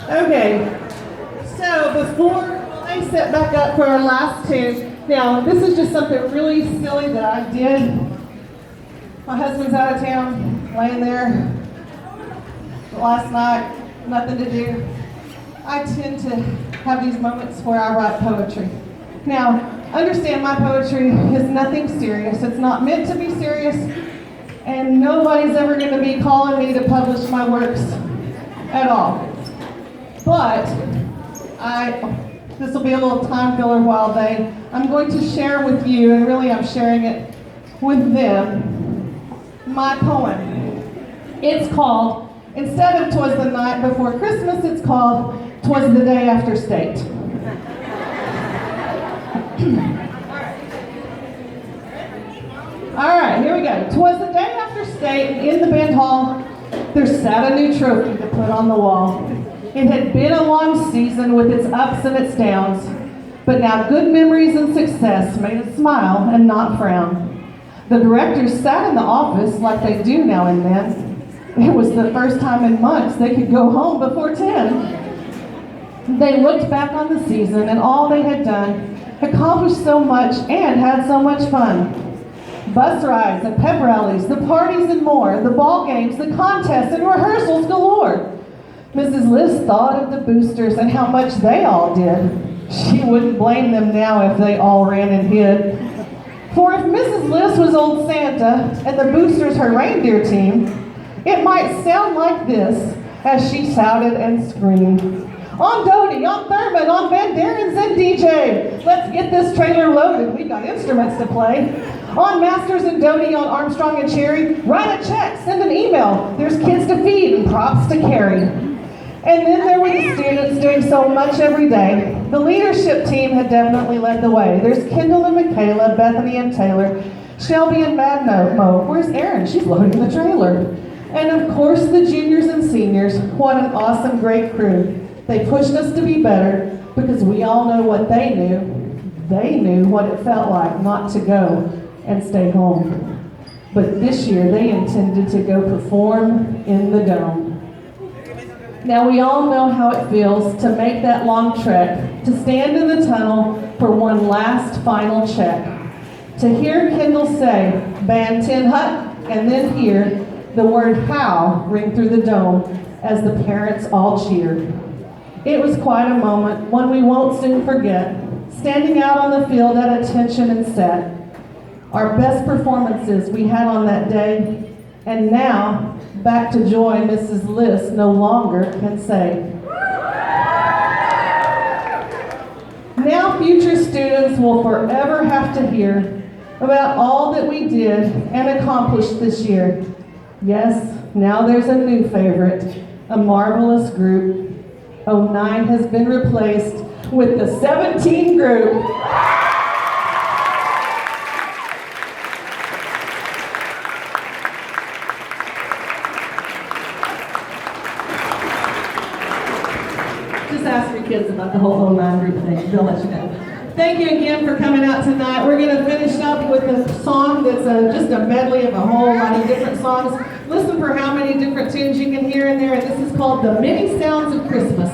Okay, so before I set back up for our last tune, now this is just something really silly that I did. My husband's out of town, laying there last night, nothing to do. I tend to have these moments where I write poetry. Now, understand my poetry is nothing serious. It's not meant to be serious, and nobody's ever going to be calling me to publish my works at all. But this will be a little time filler while I'm going to share with you, and really I'm sharing it with them, my poem. It's called, instead of 'Twas the Night Before Christmas, it's called 'Twas the Day After State. All right, here we go. 'Twas the day after state, and in the band hall, there sat a new trophy to put on the wall. It had been a long season with its ups and its downs, but now good memories and success made it smile and not frown. The directors sat in the office like they do now and then. It was the first time in months they could go home before 10. They looked back on the season and all they had done, accomplished so much and had so much fun. Bus rides and pep rallies, the parties and more, the ball games, the contests and rehearsals galore. Mrs. List thought of the boosters and how much they all did. She wouldn't blame them now if they all ran and hid. For if Mrs. List was old Santa and the boosters her reindeer team, it might sound like this as she shouted and screamed. On Doty, on Thurman, on Van Darens and DJ. Let's get this trailer loaded. We've got instruments to play. On Masters and Doty, on Armstrong and Cherry. Write a check, send an email. There's kids to feed and props to carry. And then there were the students doing so much every day. The leadership team had definitely led the way. There's Kendall and Michaela, Bethany and Taylor, Shelby and Bad Mo. Where's Erin? She's loading the trailer. And of course the juniors and seniors. What an awesome, great crew. They pushed us to be better because we all know what they knew. They knew what it felt like not to go and stay home. But this year they intended to go perform in the Dome. Now we all know how it feels to make that long trek, to stand in the tunnel for one last final check. To hear Kendall say, band 10 hut, and then hear the word Howe ring through the Dome as the parents all cheered. It was quite a moment, one we won't soon forget, standing out on the field at attention and set. Our best performances we had on that day, and now, back to joy Mrs. List no longer can say. Now future students will forever have to hear about all that we did and accomplished this year. Yes, now there's a new favorite, a marvelous group. 09 has been replaced with the 17 group. Just ask your kids about the whole 09 group thing. They'll let you know. Thank you again for coming out tonight. We're going to finish up with a song that's just a medley of a whole lot of different songs. Listen for how many different tunes you can hear in there, and this is called The Many Sounds of Christmas.